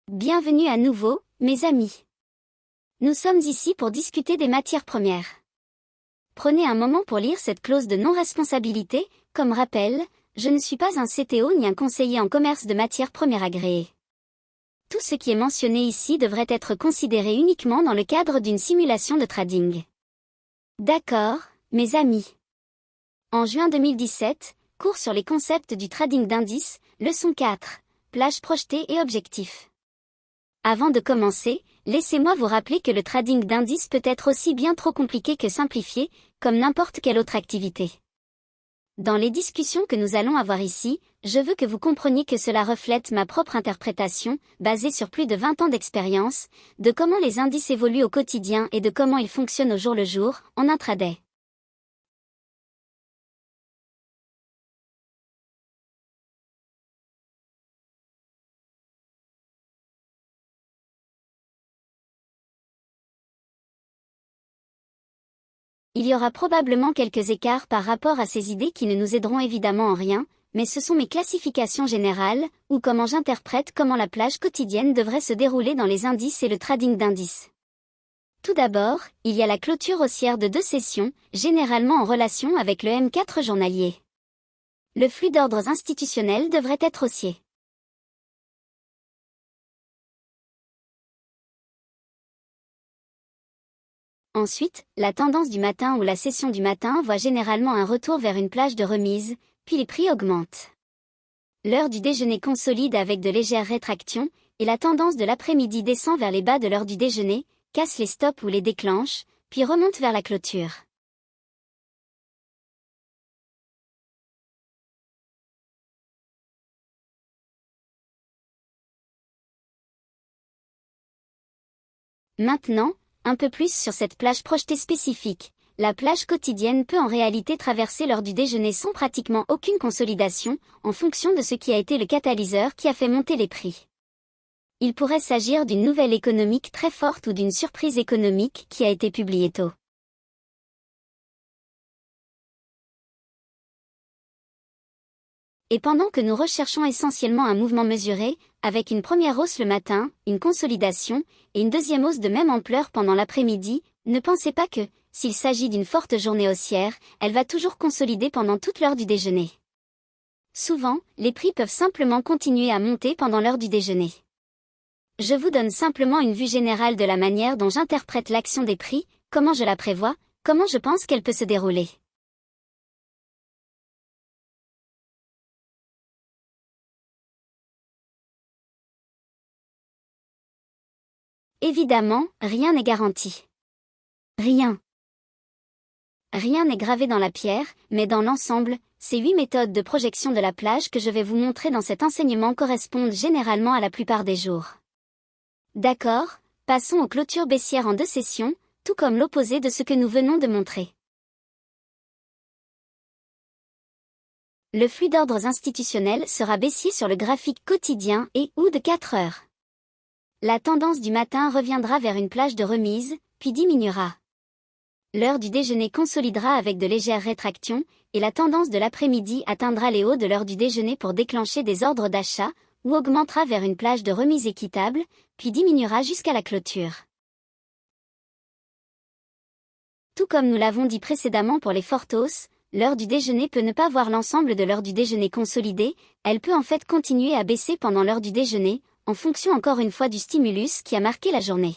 Bienvenue à nouveau, mes amis. Nous sommes ici pour discuter des matières premières. Prenez un moment pour lire cette clause de non-responsabilité, comme rappel, je ne suis pas un CTO ni un conseiller en commerce de matières premières agréé. Tout ce qui est mentionné ici devrait être considéré uniquement dans le cadre d'une simulation de trading. D'accord, mes amis. En juin 2017, cours sur les concepts du trading d'indices, leçon 4, plage projetée et objectif. Avant de commencer, laissez-moi vous rappeler que le trading d'indices peut être aussi bien trop compliqué que simplifié, comme n'importe quelle autre activité. Dans les discussions que nous allons avoir ici, je veux que vous compreniez que cela reflète ma propre interprétation, basée sur plus de 20 ans d'expérience, de comment les indices évoluent au quotidien et de comment ils fonctionnent au jour le jour, en intraday. Il y aura probablement quelques écarts par rapport à ces idées qui ne nous aideront évidemment en rien, mais ce sont mes classifications générales, ou comment j'interprète comment la plage quotidienne devrait se dérouler dans les indices et le trading d'indices. Tout d'abord, il y a la clôture haussière de 2 sessions, généralement en relation avec le M4 journalier. Le flux d'ordres institutionnels devrait être haussier. Ensuite, la tendance du matin ou la session du matin voit généralement un retour vers une plage de remise, puis les prix augmentent. L'heure du déjeuner consolide avec de légères rétractions, et la tendance de l'après-midi descend vers les bas de l'heure du déjeuner, casse les stops ou les déclenche, puis remonte vers la clôture. Maintenant, un peu plus sur cette plage projetée spécifique. La plage quotidienne peut en réalité traverser l'heure du déjeuner sans pratiquement aucune consolidation, en fonction de ce qui a été le catalyseur qui a fait monter les prix. Il pourrait s'agir d'une nouvelle économique très forte ou d'une surprise économique qui a été publiée tôt. Et pendant que nous recherchons essentiellement un mouvement mesuré, avec une première hausse le matin, une consolidation, et une deuxième hausse de même ampleur pendant l'après-midi, ne pensez pas que, s'il s'agit d'une forte journée haussière, elle va toujours consolider pendant toute l'heure du déjeuner. Souvent, les prix peuvent simplement continuer à monter pendant l'heure du déjeuner. Je vous donne simplement une vue générale de la manière dont j'interprète l'action des prix, comment je la prévois, comment je pense qu'elle peut se dérouler. Évidemment, rien n'est garanti. Rien. Rien n'est gravé dans la pierre, mais dans l'ensemble, ces 8 méthodes de projection de la plage que je vais vous montrer dans cet enseignement correspondent généralement à la plupart des jours. D'accord, passons aux clôtures baissières en 2 sessions, tout comme l'opposé de ce que nous venons de montrer. Le flux d'ordres institutionnels sera baissier sur le graphique quotidien et ou de 4 heures. La tendance du matin reviendra vers une plage de remise, puis diminuera. L'heure du déjeuner consolidera avec de légères rétractions, et la tendance de l'après-midi atteindra les hauts de l'heure du déjeuner pour déclencher des ordres d'achat, ou augmentera vers une plage de remise équitable, puis diminuera jusqu'à la clôture. Tout comme nous l'avons dit précédemment pour les fortes hausses, l'heure du déjeuner peut ne pas voir l'ensemble de l'heure du déjeuner consolidée, elle peut en fait continuer à baisser pendant l'heure du déjeuner, en fonction encore une fois du stimulus qui a marqué la journée.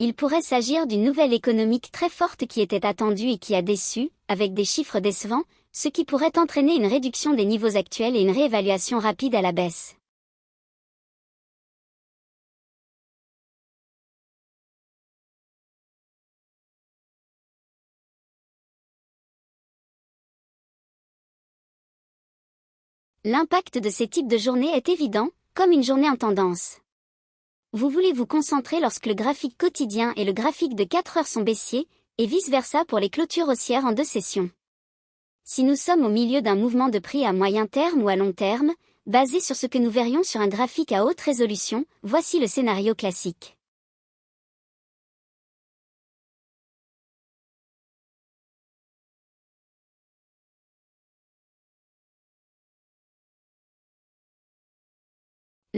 Il pourrait s'agir d'une nouvelle économique très forte qui était attendue et qui a déçu, avec des chiffres décevants, ce qui pourrait entraîner une réduction des niveaux actuels et une réévaluation rapide à la baisse. L'impact de ces types de journées est évident, comme une journée en tendance. Vous voulez vous concentrer lorsque le graphique quotidien et le graphique de 4 heures sont baissiers, et vice-versa pour les clôtures haussières en 2 sessions. Si nous sommes au milieu d'un mouvement de prix à moyen terme ou à long terme, basé sur ce que nous verrions sur un graphique à haute résolution, voici le scénario classique.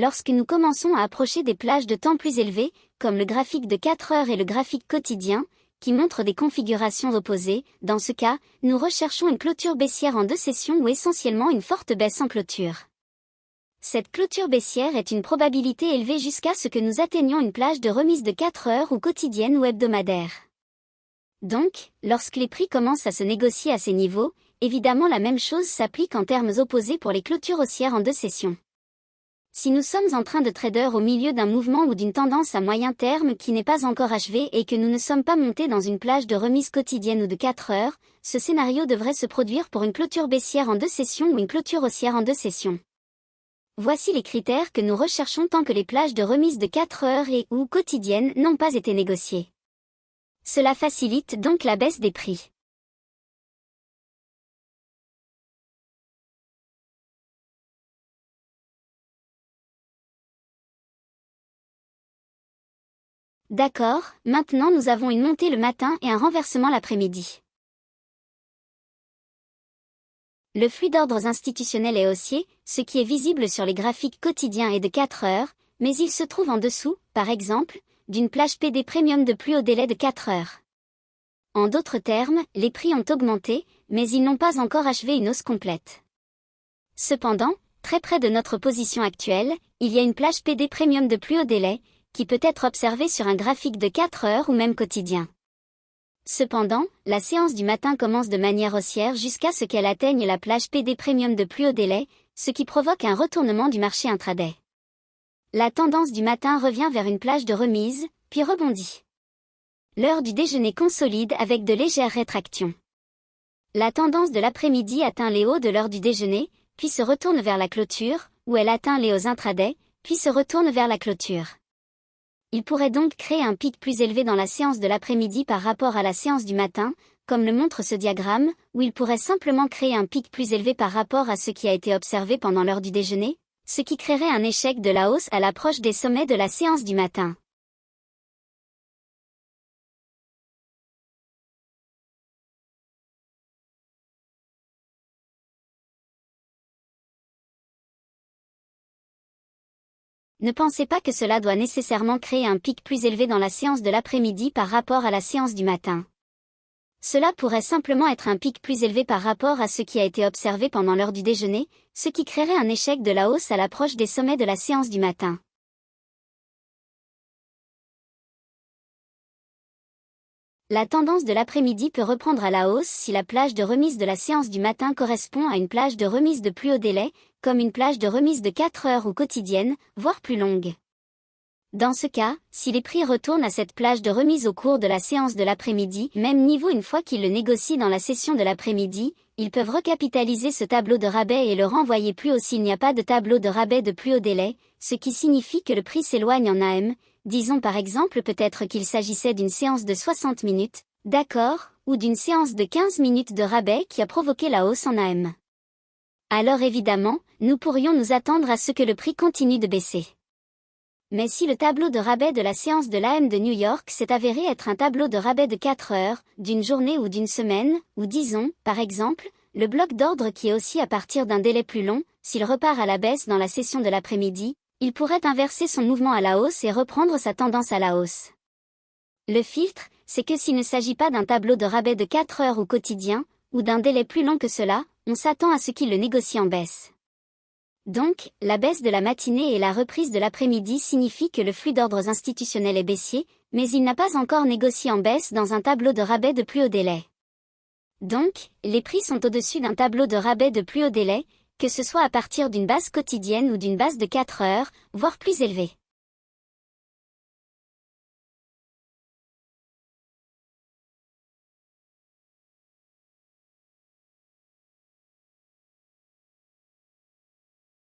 Lorsque nous commençons à approcher des plages de temps plus élevées, comme le graphique de 4 heures et le graphique quotidien, qui montrent des configurations opposées, dans ce cas, nous recherchons une clôture baissière en 2 sessions ou essentiellement une forte baisse en clôture. Cette clôture baissière est une probabilité élevée jusqu'à ce que nous atteignions une plage de remise de 4 heures ou quotidienne ou hebdomadaire. Donc, lorsque les prix commencent à se négocier à ces niveaux, évidemment la même chose s'applique en termes opposés pour les clôtures haussières en 2 sessions. Si nous sommes en train de trader au milieu d'un mouvement ou d'une tendance à moyen terme qui n'est pas encore achevée et que nous ne sommes pas montés dans une plage de remise quotidienne ou de 4 heures, ce scénario devrait se produire pour une clôture baissière en 2 sessions ou une clôture haussière en 2 sessions. Voici les critères que nous recherchons tant que les plages de remise de 4 heures et ou quotidiennes n'ont pas été négociées. Cela facilite donc la baisse des prix. D'accord, maintenant nous avons une montée le matin et un renversement l'après-midi. Le flux d'ordres institutionnels est haussier, ce qui est visible sur les graphiques quotidiens et de 4 heures, mais il se trouve en dessous, par exemple, d'une plage PD Premium de plus haut délai de 4 heures. En d'autres termes, les prix ont augmenté, mais ils n'ont pas encore achevé une hausse complète. Cependant, très près de notre position actuelle, il y a une plage PD Premium de plus haut délai, qui peut être observée sur un graphique de 4 heures ou même quotidien. Cependant, la séance du matin commence de manière haussière jusqu'à ce qu'elle atteigne la plage PD Premium de plus haut délai, ce qui provoque un retournement du marché intraday. La tendance du matin revient vers une plage de remise, puis rebondit. L'heure du déjeuner consolide avec de légères rétractions. La tendance de l'après-midi atteint les hauts de l'heure du déjeuner, puis se retourne vers la clôture, où elle atteint les hauts intraday, puis se retourne vers la clôture. Il pourrait donc créer un pic plus élevé dans la séance de l'après-midi par rapport à la séance du matin, comme le montre ce diagramme, ou il pourrait simplement créer un pic plus élevé par rapport à ce qui a été observé pendant l'heure du déjeuner, ce qui créerait un échec de la hausse à l'approche des sommets de la séance du matin. Ne pensez pas que cela doit nécessairement créer un pic plus élevé dans la séance de l'après-midi par rapport à la séance du matin. Cela pourrait simplement être un pic plus élevé par rapport à ce qui a été observé pendant l'heure du déjeuner, ce qui créerait un échec de la hausse à l'approche des sommets de la séance du matin. La tendance de l'après-midi peut reprendre à la hausse si la plage de remise de la séance du matin correspond à une plage de remise de plus haut délai, comme une plage de remise de 4 heures ou quotidienne, voire plus longue. Dans ce cas, si les prix retournent à cette plage de remise au cours de la séance de l'après-midi, même niveau une fois qu'ils le négocient dans la session de l'après-midi, ils peuvent recapitaliser ce tableau de rabais et le renvoyer plus haut s'il n'y a pas de tableau de rabais de plus haut délai, ce qui signifie que le prix s'éloigne en AM. Disons par exemple peut-être qu'il s'agissait d'une séance de 60 minutes, d'accord, ou d'une séance de 15 minutes de rabais qui a provoqué la hausse en AM. Alors évidemment, nous pourrions nous attendre à ce que le prix continue de baisser. Mais si le tableau de rabais de la séance de l'AM de New York s'est avéré être un tableau de rabais de 4 heures, d'une journée ou d'une semaine, ou disons, par exemple, le bloc d'ordre qui est aussi à partir d'un délai plus long, s'il repart à la baisse dans la session de l'après-midi, il pourrait inverser son mouvement à la hausse et reprendre sa tendance à la hausse. Le filtre, c'est que s'il ne s'agit pas d'un tableau de rabais de 4 heures ou quotidien, ou d'un délai plus long que cela, on s'attend à ce qu'il le négocie en baisse. Donc, la baisse de la matinée et la reprise de l'après-midi signifient que le flux d'ordres institutionnels est baissier, mais il n'a pas encore négocié en baisse dans un tableau de rabais de plus haut délai. Donc, les prix sont au-dessus d'un tableau de rabais de plus haut délai, que ce soit à partir d'une base quotidienne ou d'une base de 4 heures, voire plus élevée.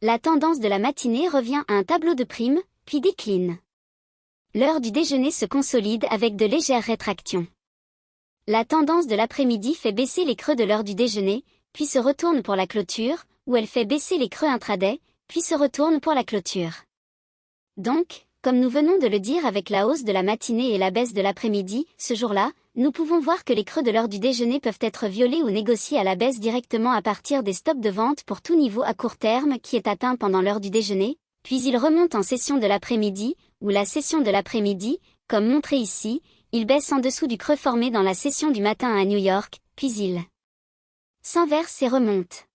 La tendance de la matinée revient à un tableau de primes, puis décline. L'heure du déjeuner se consolide avec de légères rétractions. La tendance de l'après-midi fait baisser les creux de l'heure du déjeuner, puis se retourne pour la clôture, où elle fait baisser les creux intraday, puis se retourne pour la clôture. Donc, comme nous venons de le dire avec la hausse de la matinée et la baisse de l'après-midi, ce jour-là, nous pouvons voir que les creux de l'heure du déjeuner peuvent être violés ou négociés à la baisse directement à partir des stops de vente pour tout niveau à court terme qui est atteint pendant l'heure du déjeuner, puis il remonte en session de l'après-midi, ou la session de l'après-midi, comme montré ici, il baisse en dessous du creux formé dans la session du matin à New York, puis il s'inverse et remonte.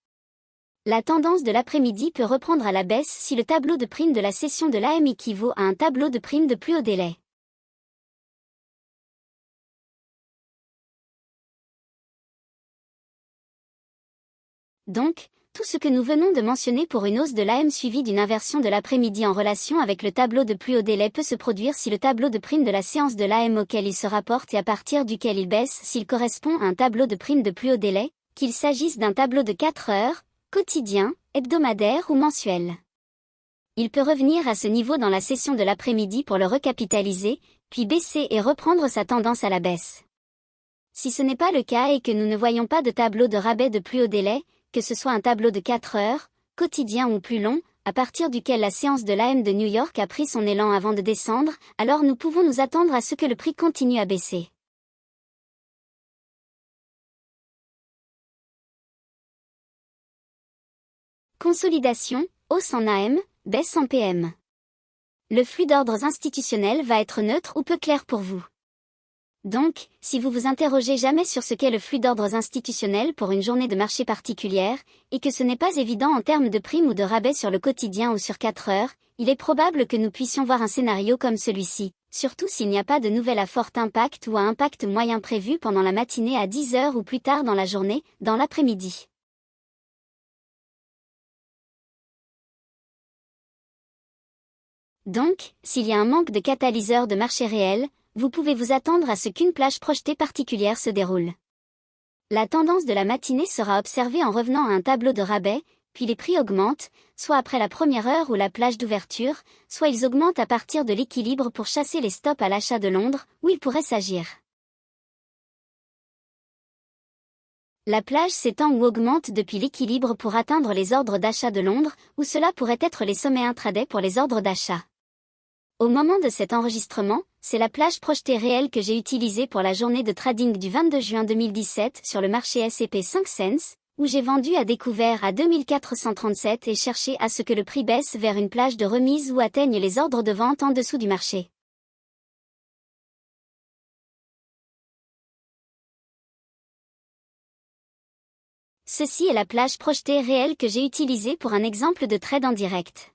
La tendance de l'après-midi peut reprendre à la baisse si le tableau de prime de la session de l'AM équivaut à un tableau de prime de plus haut délai. Donc, tout ce que nous venons de mentionner pour une hausse de l'AM suivie d'une inversion de l'après-midi en relation avec le tableau de plus haut délai peut se produire si le tableau de prime de la séance de l'AM auquel il se rapporte et à partir duquel il baisse s'il correspond à un tableau de prime de plus haut délai, qu'il s'agisse d'un tableau de 4 heures, quotidien, hebdomadaire ou mensuel. Il peut revenir à ce niveau dans la session de l'après-midi pour le recapitaliser, puis baisser et reprendre sa tendance à la baisse. Si ce n'est pas le cas et que nous ne voyons pas de tableau de rabais de plus haut délai, que ce soit un tableau de 4 heures, quotidien ou plus long, à partir duquel la séance de l'AM de New York a pris son élan avant de descendre, alors nous pouvons nous attendre à ce que le prix continue à baisser. Consolidation, hausse en AM, baisse en PM. Le flux d'ordres institutionnels va être neutre ou peu clair pour vous. Donc, si vous vous interrogez jamais sur ce qu'est le flux d'ordres institutionnels pour une journée de marché particulière, et que ce n'est pas évident en termes de primes ou de rabais sur le quotidien ou sur 4 heures, il est probable que nous puissions voir un scénario comme celui-ci, surtout s'il n'y a pas de nouvelle à fort impact ou à impact moyen prévu pendant la matinée à 10 heures ou plus tard dans la journée, dans l'après-midi. Donc, s'il y a un manque de catalyseur de marché réel, vous pouvez vous attendre à ce qu'une plage projetée particulière se déroule. La tendance de la matinée sera observée en revenant à un tableau de rabais, puis les prix augmentent, soit après la première heure ou la plage d'ouverture, soit ils augmentent à partir de l'équilibre pour chasser les stops à l'achat de Londres, où il pourrait s'agir. La plage s'étend ou augmente depuis l'équilibre pour atteindre les ordres d'achat de Londres, où cela pourrait être les sommets intraday pour les ordres d'achat. Au moment de cet enregistrement, c'est la plage projetée réelle que j'ai utilisée pour la journée de trading du 22 juin 2017 sur le marché S&P 500, où j'ai vendu à découvert à 2437 et cherché à ce que le prix baisse vers une plage de remise ou atteigne les ordres de vente en dessous du marché. Ceci est la plage projetée réelle que j'ai utilisée pour un exemple de trade en direct.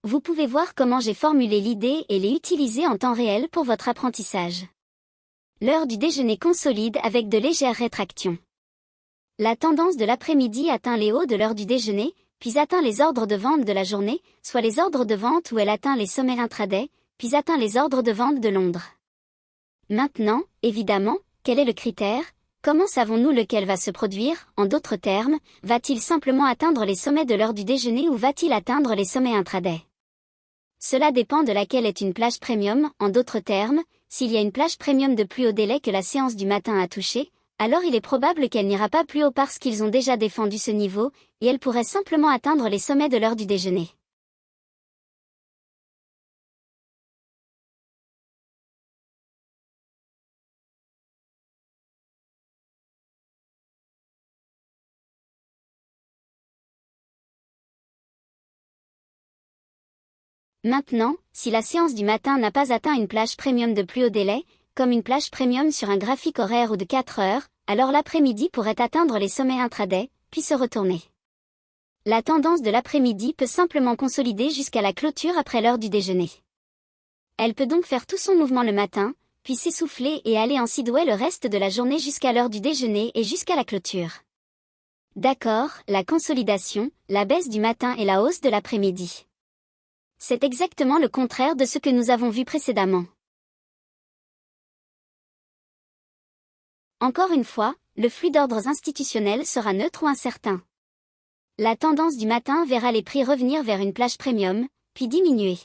Vous pouvez voir comment j'ai formulé l'idée et l'ai utilisée en temps réel pour votre apprentissage. L'heure du déjeuner consolide avec de légères rétractions. La tendance de l'après-midi atteint les hauts de l'heure du déjeuner, puis atteint les ordres de vente de la journée, soit les ordres de vente où elle atteint les sommets intraday, puis atteint les ordres de vente de Londres. Maintenant, évidemment, quel est le critère ? Comment savons-nous lequel va se produire ? En d'autres termes, va-t-il simplement atteindre les sommets de l'heure du déjeuner ou va-t-il atteindre les sommets intraday ? Cela dépend de laquelle est une plage premium, en d'autres termes, s'il y a une plage premium de plus haut délai que la séance du matin a touché, alors il est probable qu'elle n'ira pas plus haut parce qu'ils ont déjà défendu ce niveau, et elle pourrait simplement atteindre les sommets de l'heure du déjeuner. Maintenant, si la séance du matin n'a pas atteint une plage premium de plus haut délai, comme une plage premium sur un graphique horaire ou de 4 heures, alors l'après-midi pourrait atteindre les sommets intraday, puis se retourner. La tendance de l'après-midi peut simplement consolider jusqu'à la clôture après l'heure du déjeuner. Elle peut donc faire tout son mouvement le matin, puis s'essouffler et aller en sidouet le reste de la journée jusqu'à l'heure du déjeuner et jusqu'à la clôture. D'accord, la consolidation, la baisse du matin et la hausse de l'après-midi. C'est exactement le contraire de ce que nous avons vu précédemment. Encore une fois, le flux d'ordres institutionnels sera neutre ou incertain. La tendance du matin verra les prix revenir vers une plage premium, puis diminuer.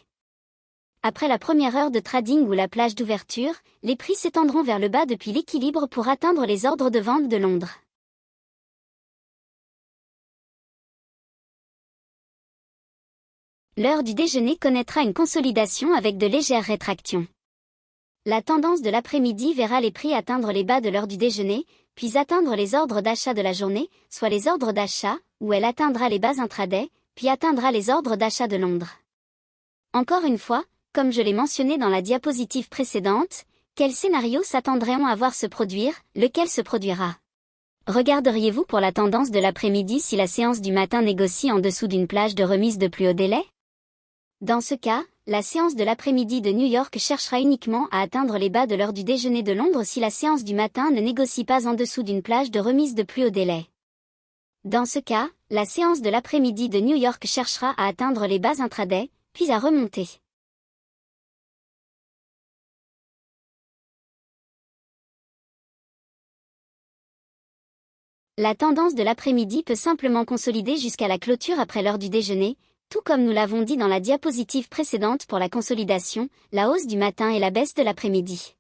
Après la première heure de trading ou la plage d'ouverture, les prix s'étendront vers le bas depuis l'équilibre pour atteindre les ordres de vente de Londres. L'heure du déjeuner connaîtra une consolidation avec de légères rétractions. La tendance de l'après-midi verra les prix atteindre les bas de l'heure du déjeuner, puis atteindre les ordres d'achat de la journée, soit les ordres d'achat, où elle atteindra les bas intraday, puis atteindra les ordres d'achat de Londres. Encore une fois, comme je l'ai mentionné dans la diapositive précédente, quel scénario s'attendrait-on à voir se produire, lequel se produira? Regarderiez-vous pour la tendance de l'après-midi si la séance du matin négocie en dessous d'une plage de remise de plus haut délai? Dans ce cas, la séance de l'après-midi de New York cherchera uniquement à atteindre les bas de l'heure du déjeuner de Londres si la séance du matin ne négocie pas en dessous d'une plage de remise de plus haut délai. Dans ce cas, la séance de l'après-midi de New York cherchera à atteindre les bas intraday, puis à remonter. La tendance de l'après-midi peut simplement consolider jusqu'à la clôture après l'heure du déjeuner, tout comme nous l'avons dit dans la diapositive précédente pour la consolidation, la hausse du matin et la baisse de l'après-midi.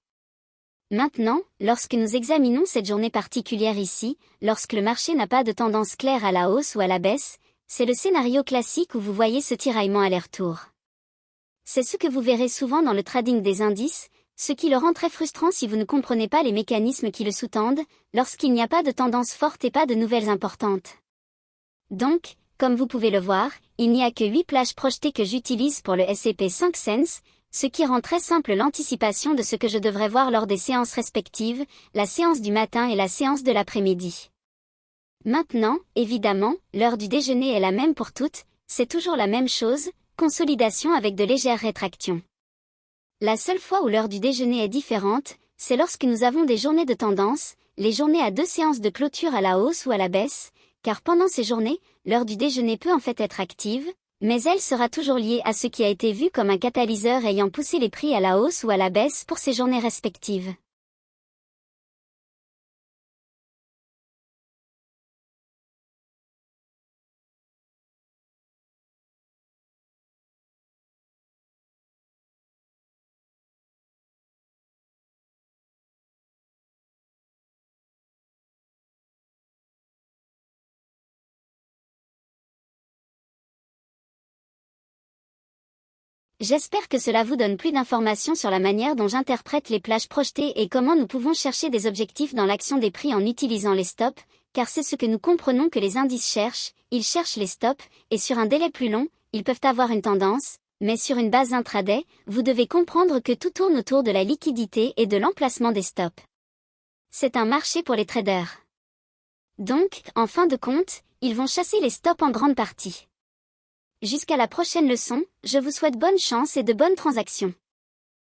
Maintenant, lorsque nous examinons cette journée particulière ici, lorsque le marché n'a pas de tendance claire à la hausse ou à la baisse, c'est le scénario classique où vous voyez ce tiraillement aller-retour. C'est ce que vous verrez souvent dans le trading des indices, ce qui le rend très frustrant si vous ne comprenez pas les mécanismes qui le sous-tendent, lorsqu'il n'y a pas de tendance forte et pas de nouvelles importantes. Donc, comme vous pouvez le voir, il n'y a que 8 plages projetées que j'utilise pour le S&P 500, ce qui rend très simple l'anticipation de ce que je devrais voir lors des séances respectives, la séance du matin et la séance de l'après-midi. Maintenant, évidemment, l'heure du déjeuner est la même pour toutes, c'est toujours la même chose, consolidation avec de légères rétractions. La seule fois où l'heure du déjeuner est différente, c'est lorsque nous avons des journées de tendance, les journées à 2 séances de clôture à la hausse ou à la baisse, car pendant ces journées, l'heure du déjeuner peut en fait être active, mais elle sera toujours liée à ce qui a été vu comme un catalyseur ayant poussé les prix à la hausse ou à la baisse pour ces journées respectives. J'espère que cela vous donne plus d'informations sur la manière dont j'interprète les plages projetées et comment nous pouvons chercher des objectifs dans l'action des prix en utilisant les stops, car c'est ce que nous comprenons que les indices cherchent, ils cherchent les stops, et sur un délai plus long, ils peuvent avoir une tendance, mais sur une base intraday, vous devez comprendre que tout tourne autour de la liquidité et de l'emplacement des stops. C'est un marché pour les traders. Donc, en fin de compte, ils vont chasser les stops en grande partie. Jusqu'à la prochaine leçon, je vous souhaite bonne chance et de bonnes transactions.